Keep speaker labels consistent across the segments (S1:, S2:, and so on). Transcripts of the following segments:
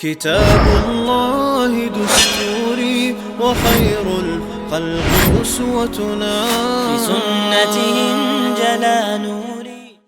S1: كتاب الله دستوري وخير الخلق أسوتنا،
S2: بسنته انجلى نوري.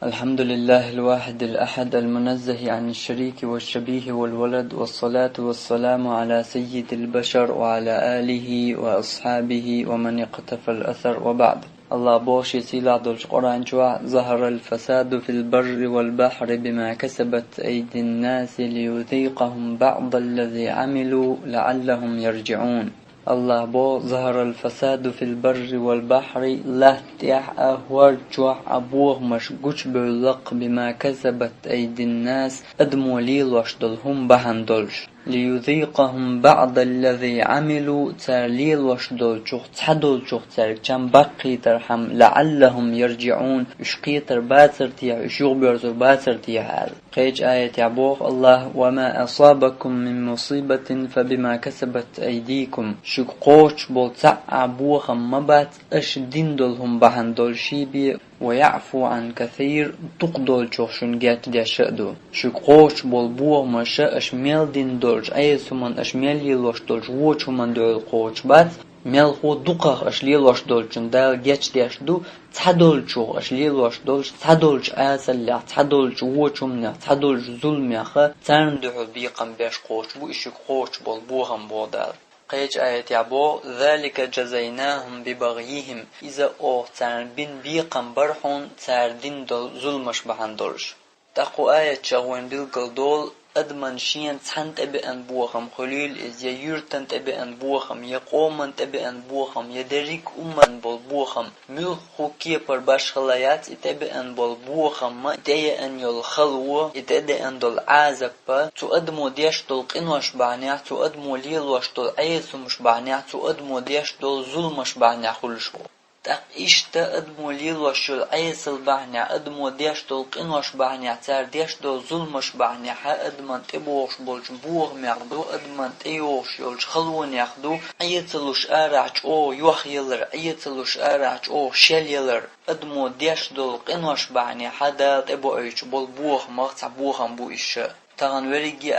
S3: الحمد لله الواحد الأحد المنزه عن الشريك والشبيه والولد، والصلاة والسلام على سيد البشر وعلى آله وأصحابه ومن اقتفى الأثر، وبعد. الله بوشي سيلا دولش قرآن جوا: ظهر الفساد في البر والبحر بما كسبت أيدي الناس ليذيقهم بعض الذي عملوا لعلهم يرجعون. الله بو ظهر الفساد في البر والبحر لا تيح أهور جوح أبوه مش قوش بلق بما كسبت أيدي الناس أدمو ليلوش دلهم بهن دولش ليذيقهم بعض الذي عملوا تار ليلوش دول جوخ تحدول جوخ تار جم بقي ترحم لعلهم يرجعون اشقي تر باتر تيح اشوغ بيرزر باتر تيح. قيج آية عبوه: الله وما أصابكم من مصيبة فبما كسبت أيديكم. شقوش بولتع عبوهم مبات اش دين دولهم بهن دول شيبي ويعفو عن كثير تقدول جوشن جات دي شأدو. شقوش بولبوه ما شاء اشميل دين دولج ايسو من اشميل يلوش دولج ووشو من دول قوش بات ميل خو دقاق اشليل وش دولجن دال جاتش ديش دو تحدولجو اشليل وش دولج تحدولج آسل تحدولج ووشو من تحدولج ظلم يخا تاندعو بيقم بيش قوش بو اشي قوش بولبوهم بودال. قيج آية عبو: ذلك جزيناهم ببغيهم. إذا أو تار بين بيقم برحون تار دين دول ظلمش بحن دولش. تقو آية شغوين بالقل دول أدمن شين تحن تبئن بوخم خليل إز ييرتن تبئن بوخم يقومن تبئن بوخم يدريك أمن بول بوخم مل خوكي پر باش خلايات تبئن بول بوخم ما تيه أن يلخلو يتدي أن دول عازك با تو أدمو ديش دول قنوش بعنيا تو أدمو ليلوش دول عيسو مش بعنيا تو أدمو ديش دول ظلمش بعنيا خلشو. تق إشتا أدمو ليلوش العيسل بعنيا أدمو ديش دول قنوش بعنيا تار ديش دول ظلمش بعنيا ها أدمن تبوش بولش بوغ مياخدو أدمن تيوش يولش خلون ياخدو عيتلوش آراج أو يوخ يلر عيتلوش آراج أو شل يلر أدمو ديش دول قنوش بعنيا ها دال تبو أيش بول بوغ مغتع بوغم بو إشا تغن وريجي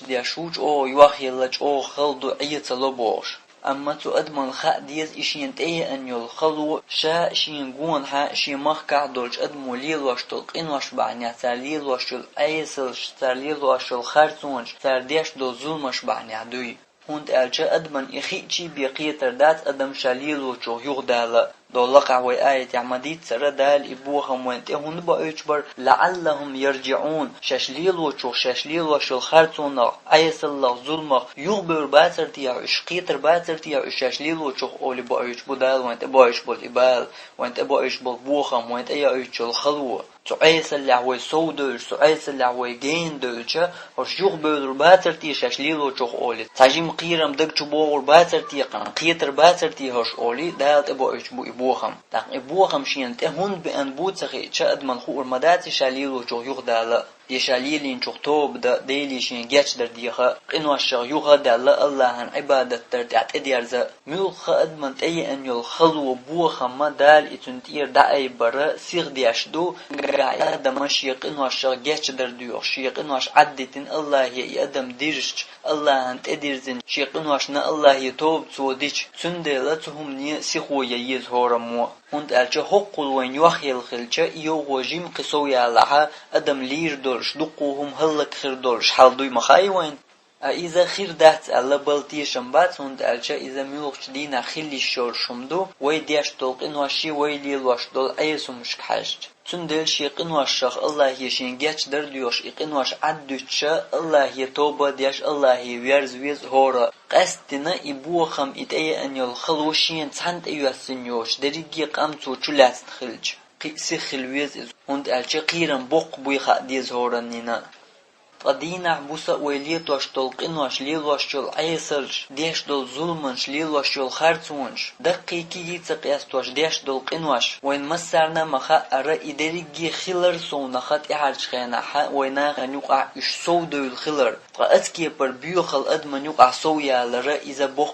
S3: ديشوش أو يوخ يلج أو خلدو عيتلو بوش. أما تو أدمن خاء ديز إشين تأيه أن يلخلو شا شين قون ها شين مخكع دولج أدمو ليل واشتل قين واش بعنيا تار ليل واشتل أيسل تار ليل واشتل خارتونج تار ديش دول ظلمش بعنيا دوي. هند ألجا أدمن إخيتشي بيقيتر دات أدم شاليل وشو يغدال دولقع وآية عمديد سر دال إبوهم وانت هند بأيجبر لعلهم يرجعون شاشليل وشو شاشليل وشو خارتون أيس الله ظلمه يغبر باتر تيا إشقيتر باتر تيا شاشليل وشو أولي بأيجبو دال وانت بأيجبو الإبال وانت بأيجبو بوخم وانت أيجبو الخلوة سعيس اللي عوي سودل سعيس اللي عوي جين دلشة وشجوخ بيدر باتر تي شاشليل وشوخ أولي تاجيم قيرم دك جبور باتر تي قن قيتر باتر تي هش أولي دالت إبو إجبو إبوخم تاق إبوخم شين تهون بأن بوتسخي شاد من خور مدات شاليل وشوخ يغدال يشاليلين شوختوب دا ديلي شين جاتش در ديخا قنوا الشغ يغدا لا الله عن عبادة ترتعت اديارزا ملخ ادمن تأي ان يلخلو بوخا ما دال اتنتير دعي برا سيغ دياشدو قاعد ادمش يقنوا الشغ جاتش در ديوخ شيقنواش عدتن الله يأدم ديرش الله عن تديرزن شيقنواش نا الله يتوب توديش سندلتهم ني سيخو ييز هورمو هند ألجا حقل وين يوخي الخلجة يو جيم قصويا لها أدم لير دولش دقوهم هلك خير دولش حال دوي مخاي وين إذا خير دهت ألا بلتيشم بات هند ألجا إذا ميلوخش دينا خيلي شور شمدو وي ديش دولق إنواشي وي ليلوش دول أيسو مشك حاجت تندل شي قنواش شخ الله يشين جاتش درديوش إقنواش عدوشا الله يتوبة ديش الله يويرز ويز هورا قستنا إبوخم إتأي أن يلخلوشين تحنت أيها السنيوش دريقي قامتو چلات خلج قيسي خلويز هند ألجا قيرن بوق بويخا ديز هورا نينا قدينا بوسا ويليت واش تلقين واش ليل واش تل عيسرش ديش دول ظلمنش ليل واش تل خارتونش دقيقي يتقياس واش ديش دول قنواش وين مسرنا مخا أرى إدريجي خلر سونا خط إحرج خينا حا وينا غنيوقع إش سودو الخلر فأتكي بر بيوخل أدمن يوقع سويا لرا إذا بو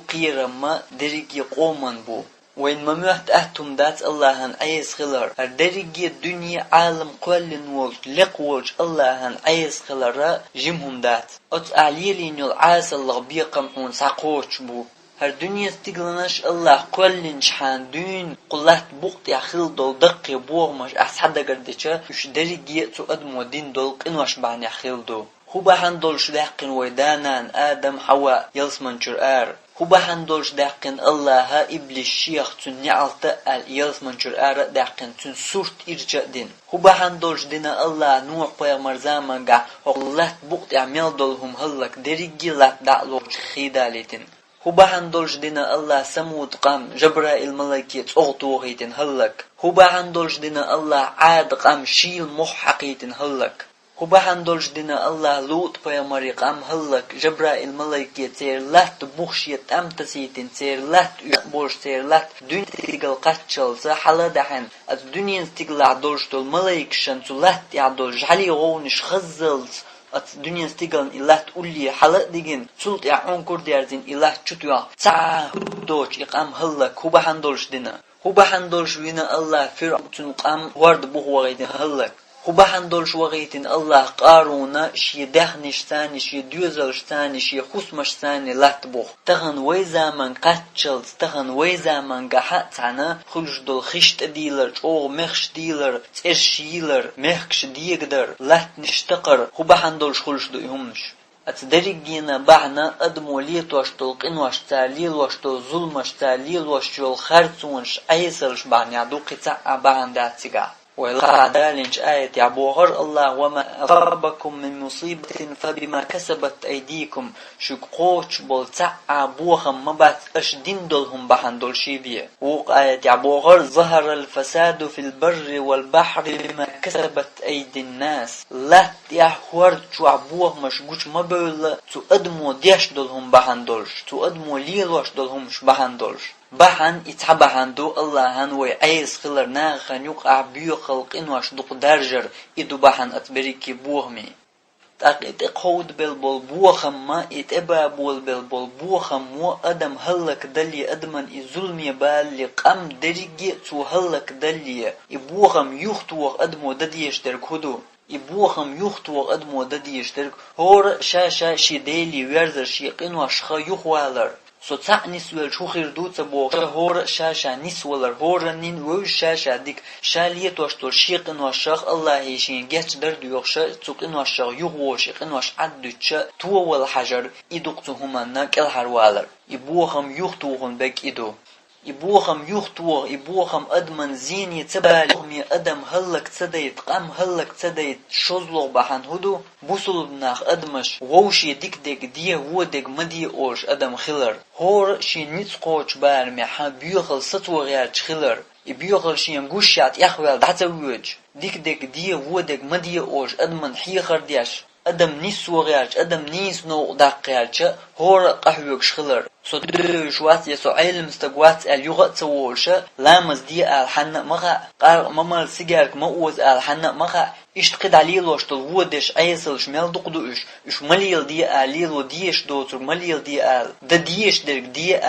S3: قيرن ما دريجي قومن بو وين مميحت أهتم دات الله هن عيس خلر هردرقية الدنيا عالم كل نولج لقوج الله هن عيس خلر جمهم دات أت أعليلين العاس الله بيقمحون ساقوش بو هر دنيا استقلناش الله كل نشحان دون قلت بوقت يخل دول دقي بوغ مش أحسد قردشة يش درقية تو أدمو دين دول قنوش بان يخل دو هو بحن دولش داقن ويدانان آدم حواء يلسمن جرآر هو بحن دولش داقن الله إبليس الشيخ تن نعلت يلسمن جرآر داقن تن سورت إرجاء دين هو بحن دولش دينا الله نوح بيغمر زامن قا وقلت بوقت يعمل دولهم هلك درقي لات دعلوش خيداليتن هو بحن دولش دينا الله سمود قام جبرائيل ملكية أغطوغيتن هلك هو بحن دولش دينا الله عاد قام شيل محقيتن هلك هو بحن دولش دينا الله لوط بيامري قام هلك جبرائيل ملكية تير لات بوخشية تامتسيتن تير لات يقبوش تير لات دون تيقل قاتشل سحلا دحن الدنيا استقلع دولش دول ملكشن تلات يعدولش علي غونش خزلت الدنيا استيقلن إله تقولي حلق ديجن سلط يعون كرديارزين إله تشتوى ساعة دوش إقام هلك هو بحن دولش دينا هو بحن دولش وينا الله فرق تنقام ورد بوه وغيدين هلك هو بحن دولش وغيتين الله قارونا شي دهنش ثاني شي دوزلش ثاني شي خسمش ثاني لا تبوه تغن ويزامن قاتشلز تغن ويزامن قحات عنا خلش دول خشت ديلر او مخش ديلر ترشيلر مخش ديقدر لا نشتقر هو بحن دولش خلش دو يهمش أتدرجينا بعنا أدمو ليتوش تلقين واشتا ليل واشتو ظلم واشتا ليل واشتو الخرطونش أيسرش بعن يعدوقي تعا بعن داتيقا والقعدالنش آية يعبوغر الله وما أصابكم من مصيبة فبما كسبت أيديكم شكوش بول تعا بوخم مبات أشدين دولهم بحن دول شيبية وق آية يعبوغر ظهر الفساد في البر والبحر بما كسبت أيدي الناس لا يحور شو عبوه مشجوش مبول تقدموا ديش دولهم بحن دولش تقدموا ليلوش دولهمش بحن دولش بحن يتحبحن دو الله هنوي عيس خلر ناخن يقع بيو خلق إنواش دوق درجر إدو بحن أتبريكي بوهمي تاقيت اقود بالبول بوخم ما اتبا بول بالبول بوخم مو أدم هلك دلي أدمن إظلمي بالي قم دريجي تو هلك دلي إبوخم يختوغ أدمو دديش درك هدو إبوخم يختوغ أدمو دديش درك هور شاشا شي ديلي ويرزر شي قنواش خا يخوالر سوتع نسول شو خير دوت بوغ هور شاشا نسولر هور نين وش شاشا ديك شاليت واشتول شيق واشخ الله يشين جت درد يخش تسوق واشخ يغوش وش عدتش تو والحجر يدقتهما نك الحروالر يبوخم يختوغن بك إدو يبوخم يختوغ يبوخم أدمن زيني تبالغمي أدم هلك تديت قام هلك تديت شزلو بحن هدو بوصل بناخ أدمش ووشي ديك دي ودك مدي أوش أدم خلر هور شي نتقوش بارمي بيوخل ستو غير خلر يبيوخل شي ينقوشيات يخوال دعتوج ديك دي ودك مدي أوش أدمن حيخر ديش أدم نيسو غيرش أدم نيس نو داقيرش هور قحوك شخلر صدر شوات يسو علم استقوات اليغة تسوولش لامز دي الحنة مغا قار ممال سيجارك مؤوز الحنة مغا اشتقد عليلوش تلودش ايسلش ميل دقدوش اش مليل دي ليلو ديش دوتر مليل دي دا ديش درك دي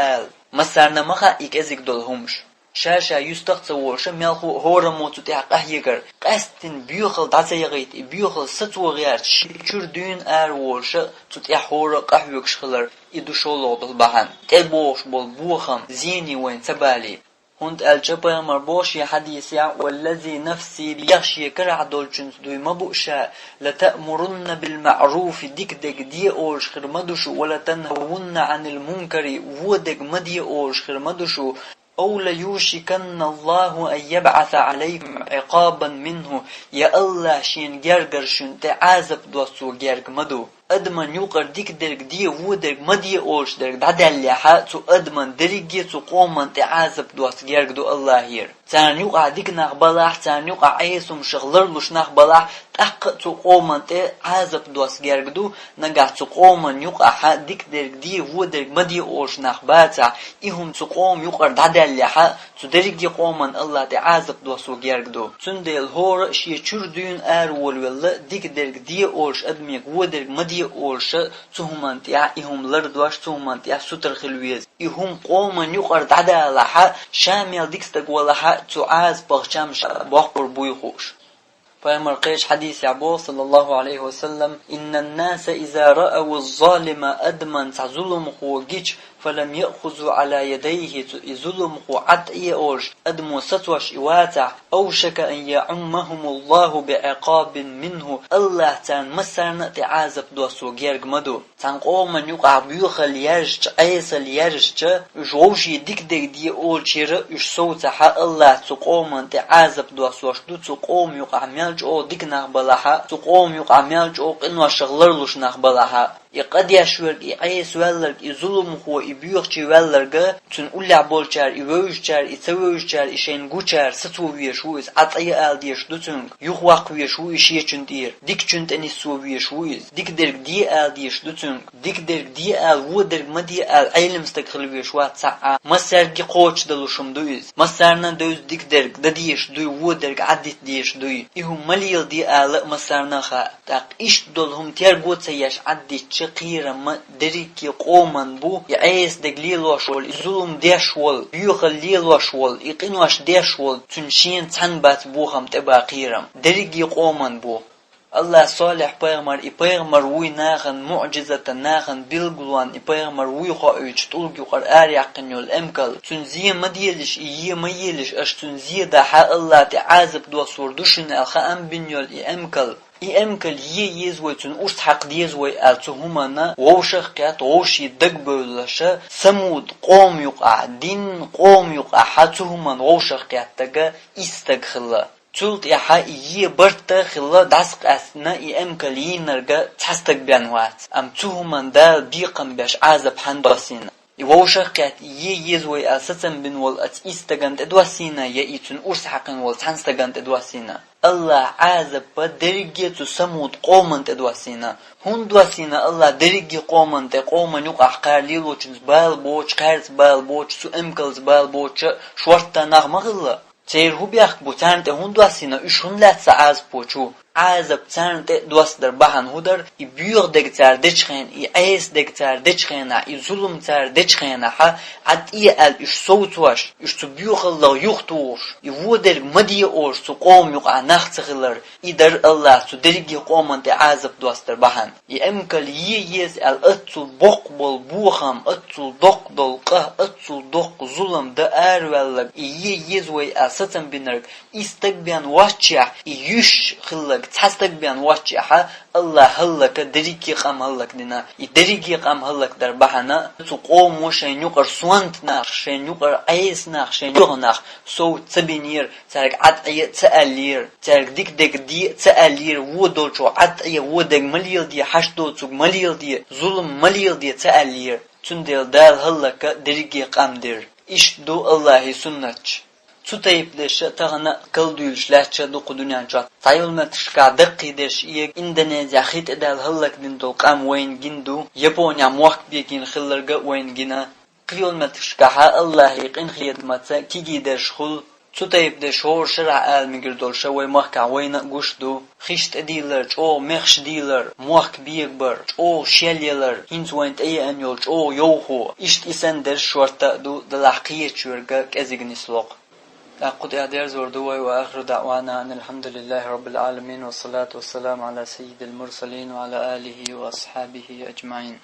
S3: مسارنا مغا ايك ازيك دولهمش شاشا يستقصورش ملخو هورمو تتحقه يقر قستن بيوخل دعسيغيت بيوخل ستو غيرت شكر دون ورش تتح هور قحوكش خلر إدو شولو بالبحن تبوش بول بوخم زيني وين تبالي هند الجبر مربوشي حديثي والذي نفسي بيخشي كرع دولشنس دوي مبؤشا لتأمرن بالمعروف ديك دي أوش خرمدشو ولا تنهون عن المنكر ودك مدي أوش خرمدشو أو ليوشكن الله أن يبعث عليكم عقابا منه يا الله شين جرجر شن تعذب دوسو جرج مدو أدمن يقر ديك درك دي ودرك مدي أوش درك دعدل حاتو أدمن درجي تقومن تعذب دوس جرج دو الله هير تان يقع ديك نخبلاح تان يقع عيسم شغلرلوش نخبلاح تحق تقومن تعذب دوس جرج دو نقع تقومن يقع ديك درك دي ودرك مدي أوش نخباتا إهم تقوم يقر دعدل حات تدرجي قومن الله تعذب دوسو جرج دو تندل هور شي چردون ولولا ديك درك دي أوش أدميك ودرك مدي أولش تهمنت يا إهم لردواش تهمنت يا ستر خلويز ihum qoman yuqar dadalaha shamil dikstag walaha tuaz bahcham bahbur buyuhush. Peygamber kıyış hadis Abu sallallahu aleyhi ve sellem innen nase iza ra'u az-zalima adman zulmuhu giç فلم يأخذوا على يديه ظلمه عطئ أوش أدمو ستوش إواتع أوشك أن يعمهم الله بعقاب منه الله تان مسرنا تعازب دوسو جيرج مدو تان قوما يقع بيوخل يرج أيسل يرج جوشي ديك دي أول شير إش صوتها الله تقوما تعازب دوسوش دو تقوم يقع ميلج أو ديك نخبلها تقوم يقع ميلج أو إنو شغلرلوش نخبلها يقد يشور يعيس ولر يظلم هو يبيوخ ولرغا تن ulla bolchar ivojchar itsavojchar ishen guchar satuvie shuis atay aldier dutun yuhwaq wie shu ishechun dir dikchunt ani suvie shuis dikder di aldier dutun dikder di al woder madi al ilm stakhl wie shwat sa masargi qoch dalushum duis masarna duz dikder dadish du woder adit dish du ihum malil di al masarna kha taq ish dolhum ter gotsayash adit qira ma deriki qoman bu yais deglilo shol zulum deshwol yukhallilo shwol iqinwash deshwol tunshin tanbat bu ham tabaqiram derigi qoman bu Allah salih peygamber uy nahan mu'jizatan nahan bilgulwan peygamber uy khaüç tulgu qar ariyaqin yol emkal tunziye madiyelish iye mayelish ash tunziye da ha Allah ta'azib do surdushin al kham bin yol emkal امكل يزويتن اوست حق ديزوي التهمنا ووشخ قات ووشي دغبلش سمود قوم يقع دين قوم يقع حتهمن ووشخ قاتga istagkhla تولت يحا برت خلا داسق اسنا امكل ينرغا تستق بيانوات ام تهمن دا بيقم باش عازب حنداسين ووشخات يزوي اساسن بن ول استغنت ادواسينا يئتن اوست حقن ول تنستغنت ادواسينا الله عازب درجة سمود قومن تدوسينا هون دوسينا الله درجة قومن تقومن يقع قارليلو چنز بال بوچ قارس بال بوچ سو امكلز بال بوچ شورتا نغمغلا تير هو بيخ بوتان هون دوسينا اشون لاتسا عاز بوچو عازب تانت دوست در بحن هودر ای بیوغ دگتر دچخین ای ایس دگتر دچخینا ای ظلم تر دچخینا ها عد ای ال اش صوتوش اش تو بیوغ الله یختوش ای ودر مدی اوش تو قوم یقع نختخلر ای در الله تو درگی قومن ده عازب دوست در بحن ای امکل یز ال اتو بقبل بوخم اتو دق دلقه اتو دق ظلم ده ارولگ ای یزوی الستن بینرگ استقبیان وچه ای یش خلق تستق بيان واتشها الله هلك دريكي قام هلك دينا دريكي قام هلك در بحنا تقوم وشين يقر سوانت ناخ شين يقر ايس ناخ شين يغناخ سو تبينير تارك عطعي تألير تارك ديك دي تألير ودولشو عطعي ودك مليل دي حشدو تسوك مليل دي ظلم مليل دي تألير تندل دال هلك دريكي قام دير إش دو الله سنتش Tutayıpleş tağına kıldıyışlaşça doku dünyanca. Sayılmetişka dıqqideş iyek Endonezya hit edel hıllak din dolqam wayn gindu. Japonya muhakbiyekin hıllarga wayn gina. Qiyolmetişka ha Allah yqin khiyatmatsa kigideş hul. Tutayıpleş hor şira almigir dolşa way mahka wayna guşdu. Xisht ediler ço mexş diler muhakbiyek bar ço şelyeler hinswaynt ey an yol ço yohu. İşt isender şorta du dalaqiyye çürga kezignisloq. أقول يا دير زوردوي وآخر دعوانا أن الحمد لله رب العالمين والصلاة والسلام على سيد المرسلين وعلى آله وأصحابه أجمعين